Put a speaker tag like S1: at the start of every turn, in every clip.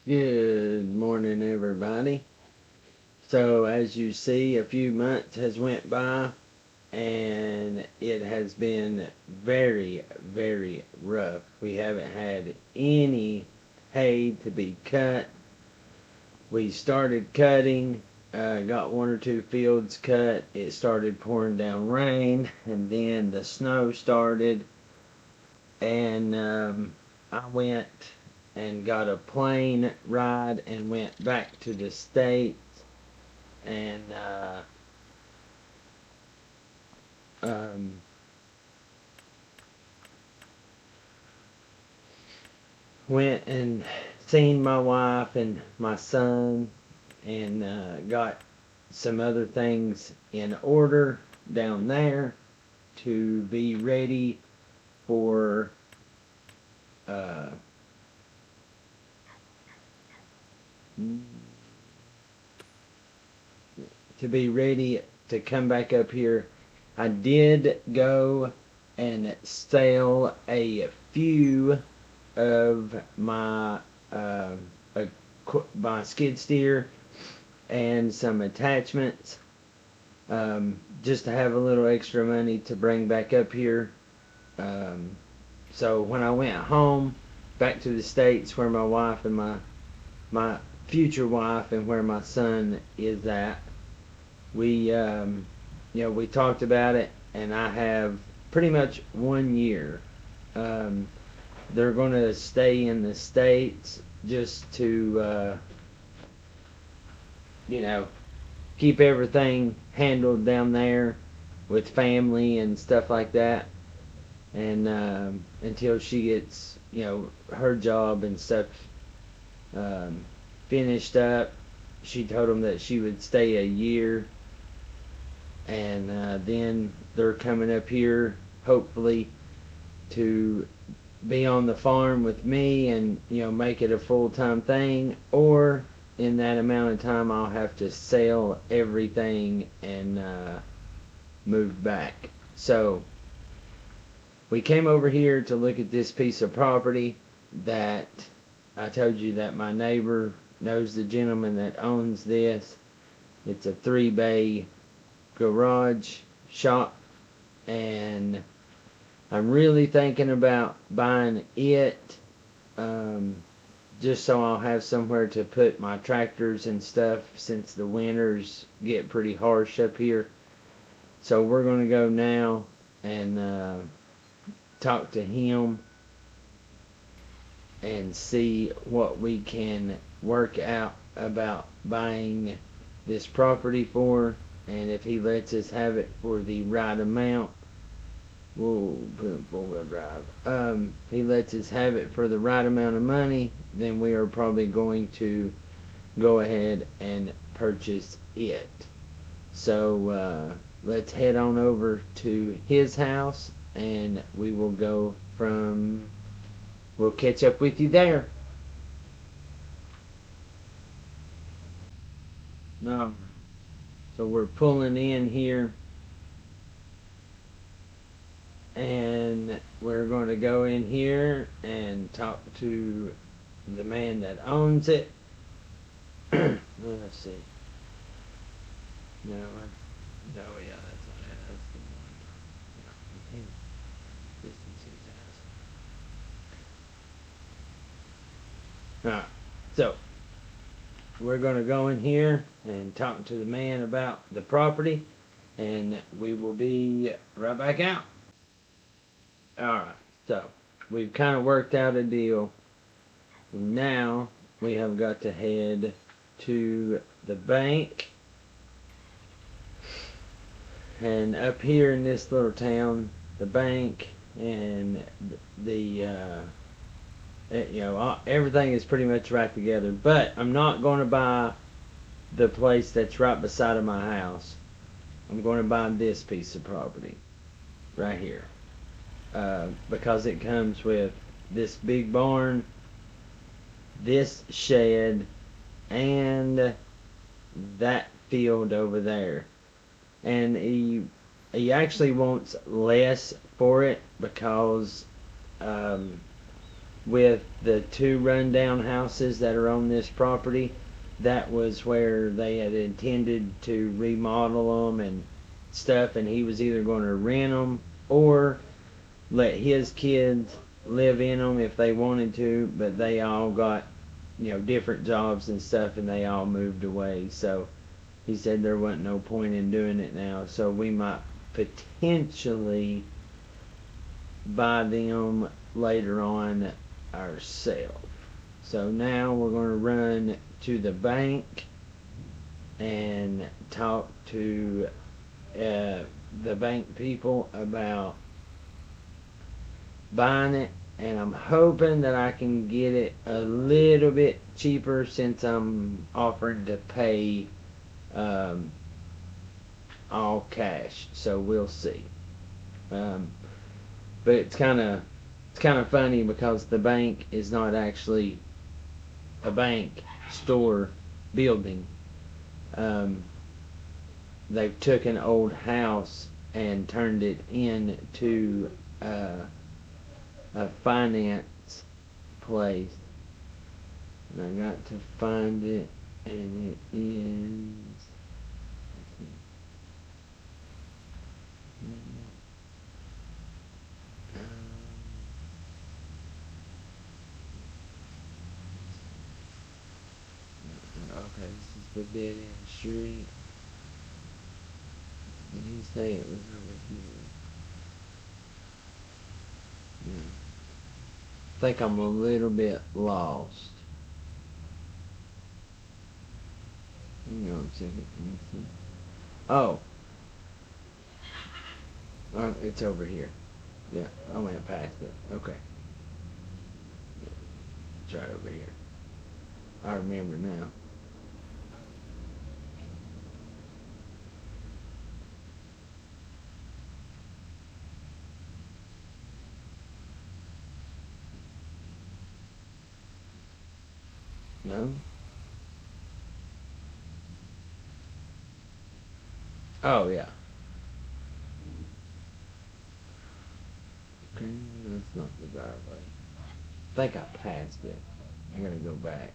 S1: Good morning, everybody. So, as you see, a few months has went by, and it has been very, very rough. We haven't had any hay to be cut. We started cutting, got one or two fields cut. It started pouring down rain, and then the snow started, and I went and got a plane ride and went back to the States and um, went and seen my wife and my son and got some other things in order down there to be ready for uh, to be ready to come back up here. I did go and sell a few of uh, uh, my skid steer and some attachments, just to have a little extra money to bring back up here. Um, so when I went home back to the States, where my wife and my future wife and where my son is at, we we talked about it, and I have pretty much 1 year. Um, they're going to stay in the States just to you know keep everything handled down there with family and stuff like that, and until she gets her job and stuff um, finished up. She told them that she would stay a year, and then they're coming up here hopefully to be on the farm with me and make it a full-time thing, or in that amount of time I'll have to sell everything and move back. So we came over here to look at this piece of property that I told you that my neighbor knows the gentleman that owns this. It's a 3-bay garage shop, and I'm really thinking about buying it, um, just so I'll have somewhere to put my tractors and stuff since the winters get pretty harsh up here. So we're going to go now and talk to him and see what we can work out about buying this property for, and if he lets us have it for the right amount, we'll put in 4-wheel drive. He lets us have it for the right amount of money, then we are probably going to go ahead and purchase it. So let's head on over to his house, and we'll catch up with you there. No. So we're pulling in here, and we're going to go in here and talk to the man that owns it. Let's see. No, no, yeah, that's not it. That's the one. Yeah, distance his house. Alright, so we're going to go in here and talk to the man about the property, and we will be right back out. Alright, so we've kind of worked out a deal. Now we have got to head to the bank, and up here in this little town, the bank and everything is pretty much right together. But I'm not going to buy the place that's right beside of my house. I'm going to buy this piece of property right here, because it comes with this big barn, this shed, and that field over there. And he actually wants less for it because with the two rundown houses that are on this property, that was where they had intended to remodel them and stuff, and he was either going to rent them or let his kids live in them if they wanted to, but they all got, different jobs and stuff, and they all moved away. So he said there wasn't no point in doing it now. So we might potentially buy them later on ourselves. So now we're going to run to the bank and talk to the bank people about buying it, and I'm hoping that I can get it a little bit cheaper since I'm offering to pay all cash. So we'll see. But it's kind of funny because the bank is not actually a bank store building. Um, they've took an old house and turned it into a finance place. And I got to find it, and it is. Okay, this is the dead end street. Did he say it was over here? Yeah. I think I'm a little bit lost. Hang on a second. Oh. It's over here. Yeah, I went past it. Okay. It's right over here. I remember now. No? Oh, yeah. Okay, that's not the driveway. I think I passed it. I gotta go back.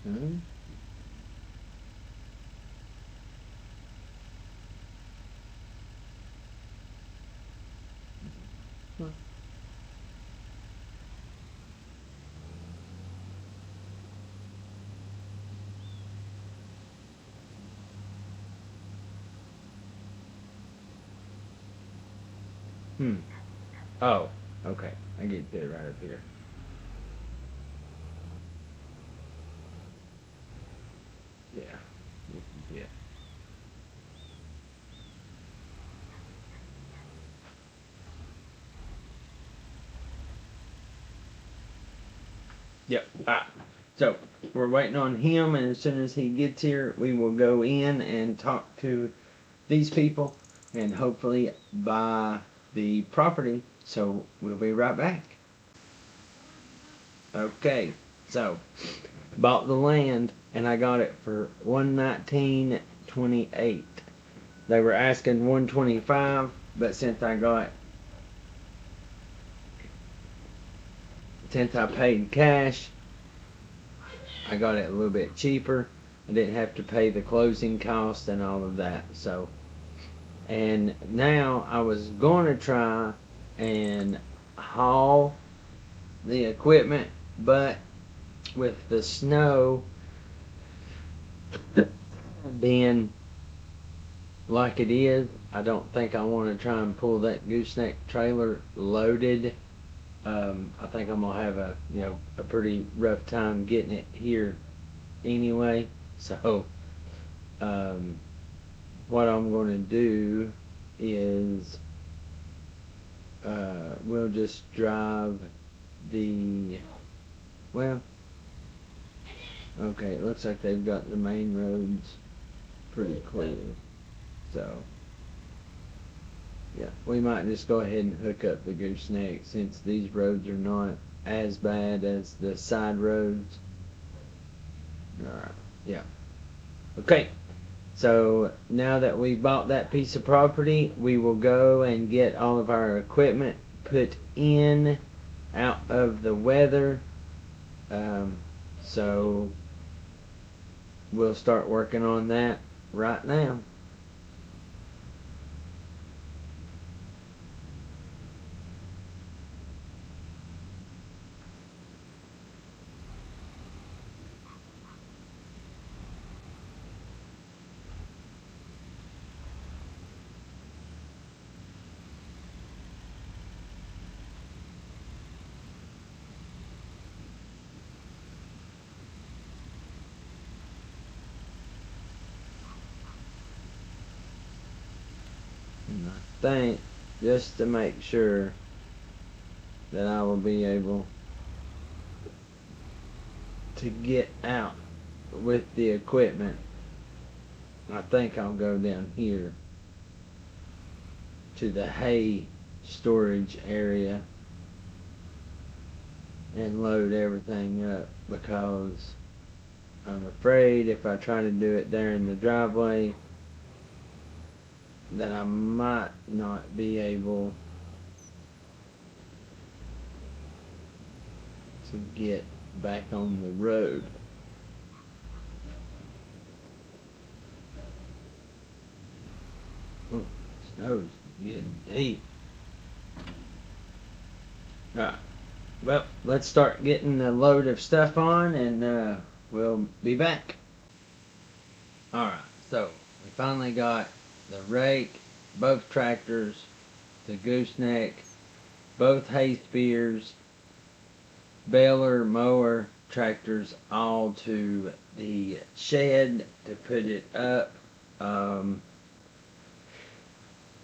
S1: Hmm? Hmm. Oh, okay. I get it right up here. Yeah. Yeah. Yep. So we're waiting on him, and as soon as he gets here, we will go in and talk to these people and hopefully buy the property. So we'll be right back. Okay. So bought the land, and I got it for 119.28. They were asking 125, but since I paid cash, I got it a little bit cheaper. I didn't have to pay the closing cost and all of that. So, and now I was going to try and haul the equipment, but with the snow being like it is, I don't think I want to try and pull that gooseneck trailer loaded. I think I'm gonna have a pretty rough time getting it here anyway. So um, what I'm gonna do is we'll just drive the, well, okay, it looks like they've got the main roads pretty clear. So, yeah, we might just go ahead and hook up the gooseneck since these roads are not as bad as the side roads. Alright, yeah. Okay, so now that we bought that piece of property, we will go and get all of our equipment put in, out of the weather. So we'll start working on that right now. And I think, just to make sure that I will be able to get out with the equipment, I think I'll go down here to the hay storage area and load everything up, because I'm afraid if I try to do it there in the driveway that I might not be able to get back on the road. Ooh, snow's getting deep. Alright, well, let's start getting a load of stuff on, and we'll be back. Alright, so we finally got the rake, both tractors, the gooseneck, both hay spears, baler, mower, tractors, all to the shed to put it up.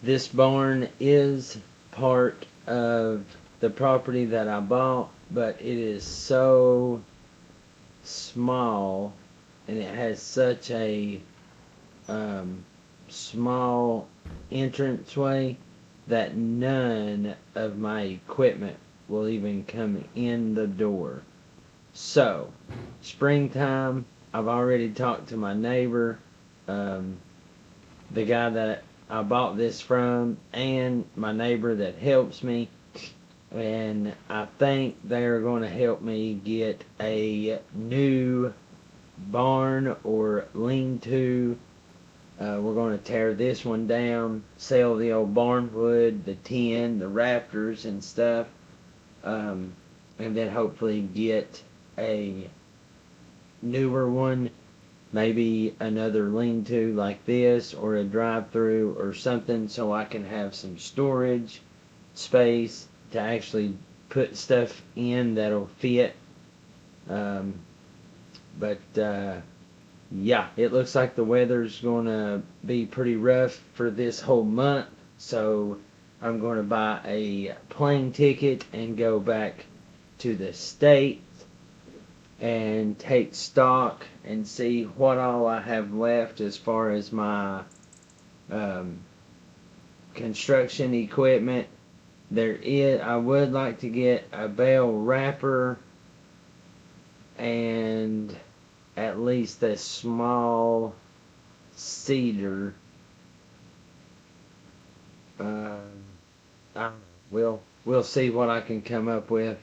S1: This barn is part of the property that I bought, but it is so small and it has such a small entranceway that none of my equipment will even come in the door. So, springtime, I've already talked to my neighbor, the guy that I bought this from, and my neighbor that helps me, and I think they're going to help me get a new barn or lean-to. We're going to tear this one down, sell the old barn wood, the tin, the rafters and stuff, and then hopefully get a newer one, maybe another lean-to like this, or a drive-through or something, so I can have some storage space to actually put stuff in that'll fit. But yeah, it looks like the weather's gonna be pretty rough for this whole month, so I'm gonna buy a plane ticket and go back to the States and take stock and see what all I have left as far as my construction equipment. I would like to get a bale wrapper and at least a small cedar. I don't know. We'll see what I can come up with.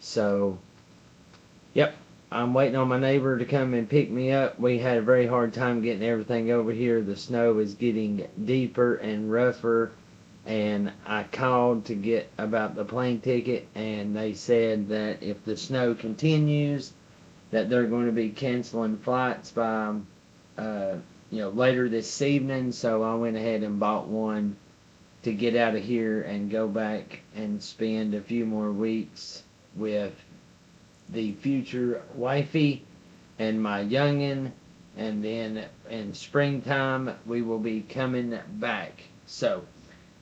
S1: So, yep, I'm waiting on my neighbor to come and pick me up. We had a very hard time getting everything over here. The snow is getting deeper and rougher, and I called to get about the plane ticket, and they said that if the snow continues, that they're going to be canceling flights by later this evening. So I went ahead and bought one to get out of here and go back and spend a few more weeks with the future wifey and my youngin', and then in springtime we will be coming back. So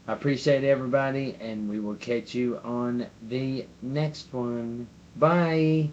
S1: I appreciate everybody, and we will catch you on the next one. Bye.